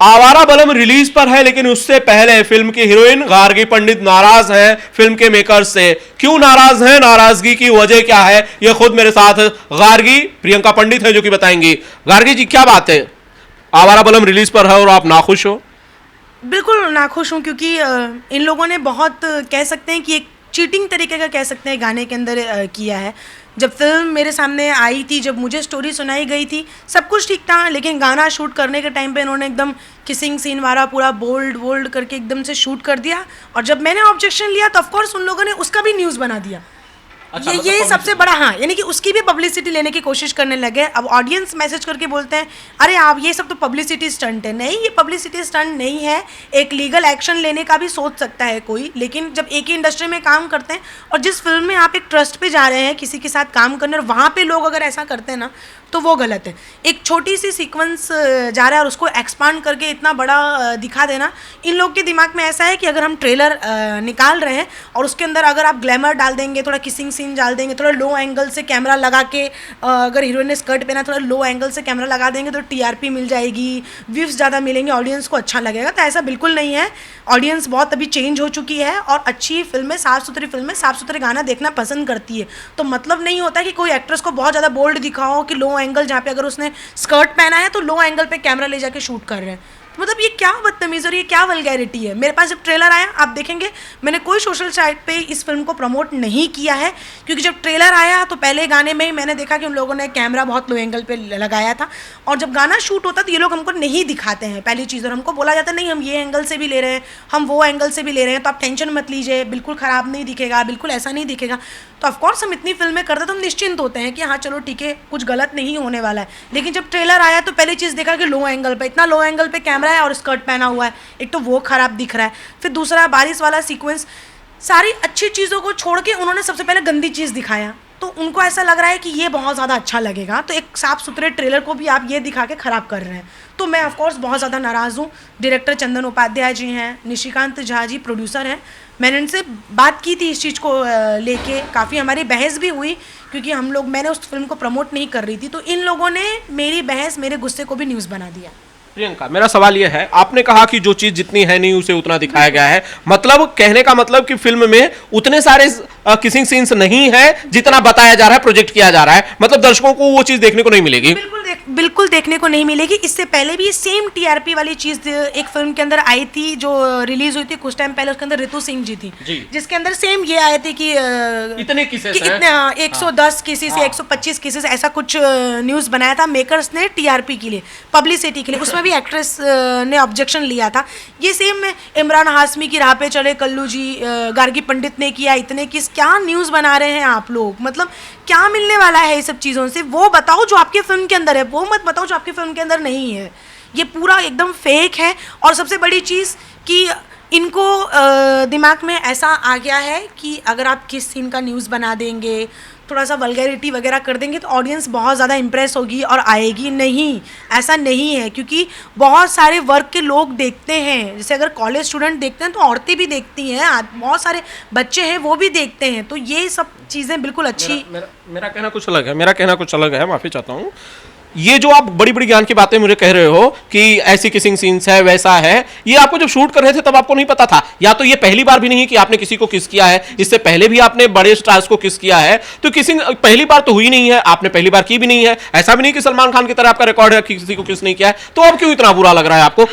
आवारा बलम रिलीज पर है, लेकिन उससे पहले फिल्म की हीरोइन गार्गी पंडित नाराज हैं फिल्म के मेकर्स से। क्यों नाराज हैं, नाराजगी की वजह क्या है, ये खुद मेरे साथ गार्गी प्रियंका पंडित हैं जो कि बताएंगी। गार्गी जी, क्या बात है, आवारा बलम रिलीज पर है और आप नाखुश हो? बिल्कुल नाखुश हूँ, क्योंकि इन लोगों ने बहुत कह सकते हैं कि एक चीटिंग तरीके का कह सकते हैं गाने के अंदर किया है। जब फिल्म मेरे सामने आई थी, जब मुझे स्टोरी सुनाई गई थी, सब कुछ ठीक था, लेकिन गाना शूट करने के टाइम पे इन्होंने एकदम किसिंग सीन वाला पूरा बोल्ड वोल्ड करके एकदम से शूट कर दिया। और जब मैंने ऑब्जेक्शन लिया तो ऑफकोर्स उन लोगों ने उसका भी न्यूज़ बना दिया। अच्छा, ये सबसे बड़ा, हाँ, यानी कि उसकी भी पब्लिसिटी लेने की कोशिश करने लगे। अब ऑडियंस मैसेज करके बोलते हैं अरे आप ये सब तो पब्लिसिटी स्टंट है। नहीं, ये पब्लिसिटी स्टंट नहीं है। एक लीगल एक्शन लेने का भी सोच सकता है कोई, लेकिन जब एक ही इंडस्ट्री में काम करते हैं और जिस फिल्म में आप एक ट्रस्ट पे जा रहे हैं किसी के साथ काम करने, और वहाँ पे लोग अगर ऐसा करते हैं ना, तो वो गलत है। एक छोटी सी सीक्वेंस जा रहा है और उसको एक्सपांड करके इतना बड़ा दिखा देना, इन लोग के दिमाग में ऐसा है कि अगर हम ट्रेलर निकाल रहे हैं और उसके अंदर अगर आप ग्लैमर डाल देंगे, थोड़ा किसिंग सीन डाल देंगे, थोड़ा लो एंगल से कैमरा लगा के, अगर हीरोइन ने स्कर्ट पहना थोड़ा लो एंगल से कैमरा लगा देंगे तो टीआरपी मिल जाएगी, व्यूज़ ज़्यादा मिलेंगे, ऑडियंस को अच्छा लगेगा। तो ऐसा बिल्कुल नहीं है। ऑडियंस बहुत अभी चेंज हो चुकी है और अच्छी फिल्में, साफ़ सुथरी फिल्में, साफ़ सुथरे गाना देखना पसंद करती है। तो मतलब नहीं होता कि कोई एक्ट्रेस को बहुत ज़्यादा बोल्ड दिखाओ कि लो एंगल, जहाँ पे अगर उसने स्कर्ट पहना है तो लो एंगल पे कैमरा ले जाके शूट कर रहे हैं। तो मतलब ये क्या बदतमीज़ और ये क्या वल्गैरिटी है। मेरे पास जब ट्रेलर आया, आप देखेंगे मैंने कोई सोशल साइट पे इस फिल्म को प्रमोट नहीं किया है, क्योंकि जब ट्रेलर आया तो पहले गाने में ही मैंने देखा कि उन लोगों ने कैमरा बहुत लो एंगल पे लगाया था, और जब गाना शूट होता तो ये लोग हमको नहीं दिखाते हैं पहली चीज़, और हमको बोला जाता है नहीं हम ये एंगल से भी ले रहे हैं, हम वो एंगल से भी ले रहे हैं, तो आप टेंशन मत लीजिए, बिल्कुल ख़राब नहीं दिखेगा, बिल्कुल ऐसा नहीं दिखेगा। तो ऑफकोर्स हम इतनी फिल्में करते तो हम निश्चिंत होते हैं कि हाँ चलो ठीक है, कुछ गलत नहीं होने वाला है। लेकिन जब ट्रेलर आया तो पहली चीज़ देखा कि लो एंगल पे, इतना लो एंगल पे कैमरा है और स्कर्ट पहना हुआ है, एक तो वो ख़राब दिख रहा है। फिर दूसरा बारिश वाला सीक्वेंस, सारी अच्छी चीज़ों को छोड़ के उन्होंने सबसे पहले गंदी चीज़ दिखाया, तो उनको ऐसा लग रहा है कि ये बहुत ज़्यादा अच्छा लगेगा, तो एक साफ़ सुथरे ट्रेलर को भी आप ये दिखा के ख़राब कर रहे हैं। तो मैं ऑफकोर्स बहुत ज़्यादा नाराज़ हूँ। डायरेक्टर चंदन उपाध्याय जी हैं, निशिकांत झा जी प्रोड्यूसर हैं, मैंने उनसे बात की थी इस चीज़ को लेके, काफ़ी हमारी बहस भी हुई, क्योंकि मैंने उस फिल्म को प्रमोट नहीं कर रही थी, तो इन लोगों ने मेरी बहस, मेरे गुस्से को भी न्यूज़ बना दिया। प्रियंका, मेरा सवाल यह है, आपने कहा कि जो चीज जितनी है नहीं उसे उतना दिखाया गया है, मतलब कहने का मतलब कि फिल्म में उतने सारे किसिंग सीन्स नहीं है जितना बताया जा रहा है, प्रोजेक्ट किया जा रहा है, मतलब दर्शकों को वो चीज देखने को नहीं मिलेगी। बिल्कुल देखने को नहीं मिलेगी। इससे पहले भी सेम टीआरपी वाली चीज़ एक फिल्म के अंदर आई थी जो रिलीज हुई थी कुछ टाइम पहले, उसके अंदर ऋतु सिंह जी थी, जिसके अंदर सेम ये आए थे कि इतने केसेस हैं, इतने 110 केसेस, 125 केसेस, ऐसा कुछ न्यूज़ बनाया था मेकर्स ने टीआरपी के लिए, पब्लिसिटी के लिए। उसमें भी एक्ट्रेस ने ऑब्जेक्शन लिया था। ये सेम इमरान हाशमी की राह पे चले कल्लू जी, गार्गी पंडित ने किया, इतने किस, क्या न्यूज़ बना रहे हैं आप लोग, मतलब क्या मिलने वाला है ये सब चीज़ों से? वो बताओ जो आपके फिल्म के अंदर है, वो मत बताओ जो आपकी फिल्म के अंदर नहीं है। ये पूरा एकदम फेक है। और सबसे बड़ी चीज़ कि इनको दिमाग में ऐसा आ गया है कि अगर आप किस सीन का न्यूज़ बना देंगे, थोड़ा सा वल्गैरिटी वगैरह कर देंगे तो ऑडियंस बहुत ज़्यादा इम्प्रेस होगी और आएगी। नहीं, ऐसा नहीं है, क्योंकि बहुत सारे वर्ग के लोग देखते हैं। जैसे अगर कॉलेज स्टूडेंट देखते हैं तो औरतें भी देखती हैं, बहुत सारे बच्चे हैं वो भी देखते हैं। तो ये सब चीज़ें बिल्कुल अच्छी, मेरा कहना कुछ अलग है, माफ़ी चाहता हूँ। ये जो आप बड़ी बड़ी ज्ञान की बातें मुझे कह रहे हो कि ऐसी किसिंग सीन्स है, वैसा है, ये आपको जब शूट कर रहे थे तब आपको नहीं पता था? या तो ये पहली बार भी नहीं कि आपने किसी को किस किया है, इससे पहले भी आपने बड़े स्टार्स को किस किया है, तो किसिंग पहली बार तो हुई नहीं है, आपने पहली बार की भी नहीं है। ऐसा भी नहीं कि सलमान खान की तरह आपका रिकॉर्ड है कि किसी को किस नहीं किया है, तो अब क्यों इतना बुरा लग रहा है आपको?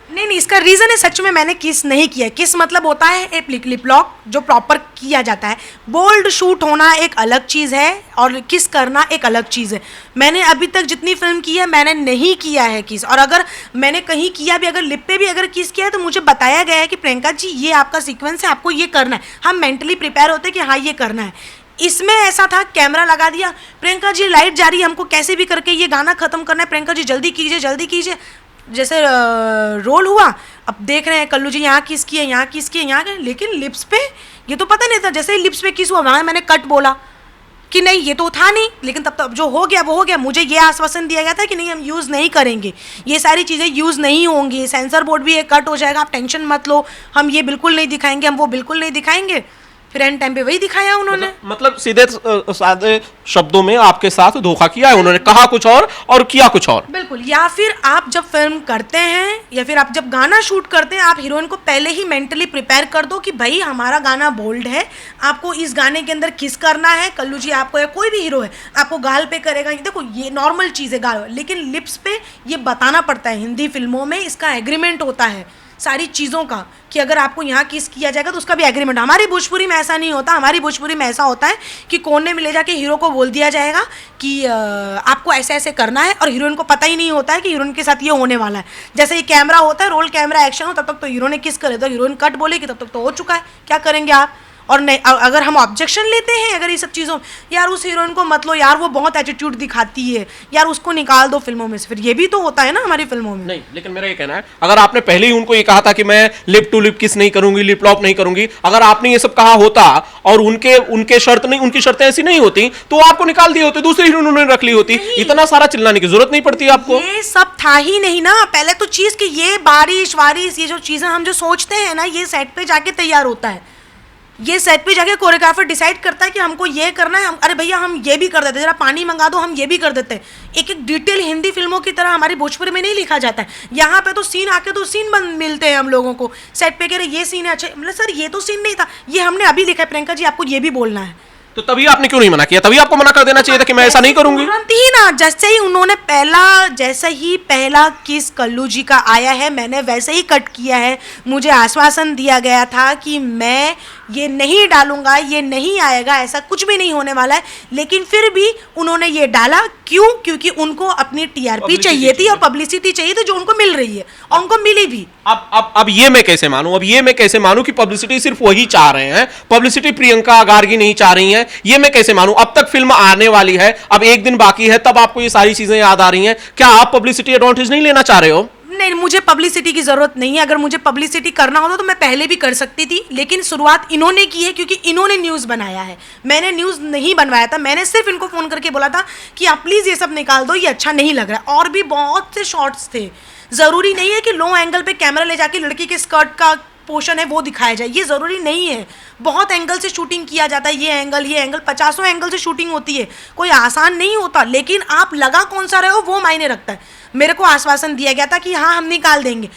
नहीं, इसका रीज़न है सच में मैंने किस नहीं किया। किस मतलब होता है एक लिप लॉक जो प्रॉपर किया जाता है। बोल्ड शूट होना एक अलग चीज़ है और किस करना एक अलग चीज़ है। मैंने अभी तक जितनी फिल्म की है मैंने नहीं किया है किस, और अगर मैंने कहीं किया भी, अगर लिप पे भी अगर किस किया है तो मुझे बताया गया है कि प्रियंका जी ये आपका सीक्वेंस है, आपको ये करना है। हम मेंटली प्रिपेयर होते हैं कि हाँ ये करना है। इसमें ऐसा था, कैमरा लगा दिया, प्रियंका जी लाइट जा रही है, हमको कैसे भी करके ये गाना ख़त्म करना है, प्रियंका जी जल्दी कीजिए जल्दी कीजिए। जैसे रोल हुआ, अब देख रहे हैं कल्लू जी यहाँ किस किए, यहाँ किस किए, यहाँ के, लेकिन लिप्स पे ये तो पता नहीं था। जैसे ही लिप्स पे किस हुआ वहाँ मैंने कट बोला कि नहीं ये तो था नहीं, लेकिन तब जो हो गया वो हो गया। मुझे ये आश्वासन दिया गया था कि नहीं हम यूज़ नहीं करेंगे, ये सारी चीज़ें यूज़ नहीं होंगी, सेंसर बोर्ड भी ये कट हो जाएगा, आप टेंशन मत लो, हम ये बिल्कुल नहीं दिखाएंगे, हम वो बिल्कुल नहीं दिखाएंगे। फिर एंड टाइम पे वही दिखाया उन्होंने। मतलब सीधे सादे शब्दों में आपके साथ धोखा किया है उन्होंने, कहा कुछ और किया कुछ और। बिल्कुल। या फिर आप जब फिल्म करते हैं या फिर आप जब गाना शूट करते हैं, आप हीरोइन को पहले ही मेंटली प्रिपेयर कर दो कि भाई हमारा गाना बोल्ड है, आपको इस गाने के अंदर किस करना है। कल्लू जी आपको या कोई भी हीरो है आपको गाल पे करेगा, देखो ये नॉर्मल चीज़ है गाल, लेकिन लिप्स पे ये बताना पड़ता है। हिंदी फिल्मों में इसका एग्रीमेंट होता है सारी चीज़ों का कि अगर आपको यहाँ किस किया जाएगा तो उसका भी एग्रीमेंट। हमारी भोजपुरी में ऐसा नहीं होता। हमारी भोजपुरी में ऐसा होता है कि कोने में ले जाके हीरो को बोल दिया जाएगा कि आपको ऐसे ऐसे करना है, और हीरोइन को पता ही नहीं होता है कि हीरोइन के साथ ये होने वाला है। जैसे ये कैमरा होता है, रोल कैमरा एक्शन हो, तब तक तो हीरो ने किस करे, तो हीरोइन कट बोलेगी, तब तक तो हो चुका है, क्या करेंगे आप। और नहीं, अगर हम ऑब्जेक्शन लेते हैं अगर ये सब चीज़ों, यार उस हीरोइन को मत लो, यार वो बहुत एटीट्यूड दिखाती है, यार उसको निकाल दो फिल्मों में से, फिर ये भी तो होता है ना हमारी फिल्मों में। नहीं, लेकिन मेरा ये कहना है, अगर आपने पहले ही उनको ये कहा था कि मैं लिप टू लिप किस नहीं करूंगी, लिप लॉक नहीं करूंगी, अगर आपने ये सब कहा होता और उनके शर्त नहीं, उनकी शर्तें ऐसी नहीं होती तो आपको निकाल दिए होते, दूसरी हीरोइन उन्होंने रख ली होती, इतना सारा चिल्लाने की जरूरत नहीं पड़ती आपको। ये सब था ही नहीं ना पहले तो चीज कि ये बारिश वारिश ये जो चीजें हम जो सोचते हैं ना, ये सेट पे जाके तैयार होता है। ये सेट पे जाके कोरियोग्राफर डिसाइड करता है कि हमको ये करना है, अरे भैया हम ये भी कर देते हैं, जरा पानी मंगा दो, हम ये भी कर देते हैं। एक एक डिटेल हिंदी फिल्मों की तरह हमारी भोजपुरी में नहीं लिखा जाता है। यहाँ पे तो सीन आके तो सीन मिलते हैं हम लोगों को सेट पे, कह रहे ये सीन है, अच्छा मतलब सर ये तो सीन नहीं था, ये हमने अभी लिखा है, प्रियंका जी आपको ये भी बोलना है। तो तभी आपने क्यों नहीं मना किया? तभी आपको मना कर देना चाहिए था कि मैं ऐसा नहीं करूंगी। तुरंत ही ना, जैसे ही उन्होंने पहला किस कल्लू जी का आया है, मैंने वैसे ही कट किया है। मुझे आश्वासन दिया गया था कि मैं ये नहीं डालूंगा, ये नहीं आएगा, ऐसा कुछ भी नहीं होने वाला है, लेकिन फिर भी उन्होंने ये डाला। क्यों? क्योंकि उनको अपनी टीआरपी चाहिए थी और पब्लिसिटी चाहिए थी, जो उनको मिल रही है और उनको मिली भी। अब ये मैं कैसे मानूं? अब ये मैं कैसे मानूं कि पब्लिसिटी सिर्फ वही चाह रहे हैं, पब्लिसिटी प्रियंका गार्गी नहीं चाह रही हैं? ये मैं कैसे मानूं? अब तक फिल्म आने वाली है, अब एक दिन बाकी है, तब आपको ये सारी चीजें याद आ रही हैं। क्या आप पब्लिसिटी एडवांटेज नहीं लेना चाह रहे हो? नहीं, मुझे पब्लिसिटी की जरूरत नहीं है। अगर मुझे पब्लिसिटी करना होता तो मैं पहले भी कर सकती थी, लेकिन शुरुआत इन्होंने की है क्योंकि इन्होंने न्यूज़ बनाया है। मैंने न्यूज़ नहीं बनवाया था, मैंने सिर्फ इनको फ़ोन करके बोला था कि आप प्लीज़ ये सब निकाल दो, ये अच्छा नहीं लग रहा है। और भी बहुत से शॉट्स थे, ज़रूरी नहीं है कि लो एंगल पे कैमरा ले जाके लड़की के स्कर्ट का पोर्शन है वो दिखाया जाए, ये ज़रूरी नहीं है। बहुत एंगल से शूटिंग किया जाता है, ये एंगल 50 एंगल से शूटिंग होती है, कोई आसान नहीं होता, लेकिन आप लगा कौन सा रहे हो वो मायने रखता है। मेरे को आश्वासन दिया गया था कि हाँ हम निकाल देंगे।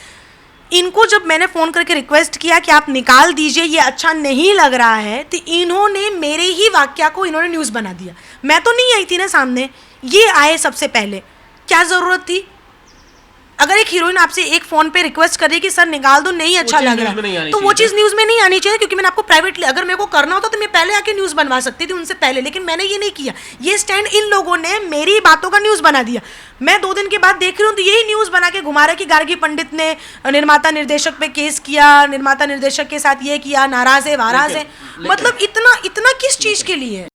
इनको जब मैंने फ़ोन करके रिक्वेस्ट किया कि आप निकाल दीजिए, ये अच्छा नहीं लग रहा है, तो इन्होंने मेरे ही वाक्या को इन्होंने न्यूज़ बना दिया। मैं तो नहीं आई थी ना सामने, ये आए सबसे पहले। क्या ज़रूरत थी? अगर एक हीरोइन आपसे एक फोन पे रिक्वेस्ट कर रही है कि सर निकाल दो, नहीं अच्छा लग रहा है, तो वो चीज़ न्यूज़ में नहीं आनी चाहिए। क्योंकि मैंने आपको प्राइवेटली, अगर मेरे को करना होता तो मैं पहले आके न्यूज़ बनवा सकती थी उनसे पहले, लेकिन मैंने ये नहीं किया। ये स्टैंड इन लोगों ने मेरी बातों का न्यूज़ बना दिया। मैं 2 दिन के बाद देख रही हूँ तो यही न्यूज़ बना के घुमा रहा कि गार्गी पंडित ने निर्माता निर्देशक पे केस किया, निर्माता निर्देशक के साथ ये किया, नाराज है वाराज है। मतलब इतना किस चीज़ के लिए?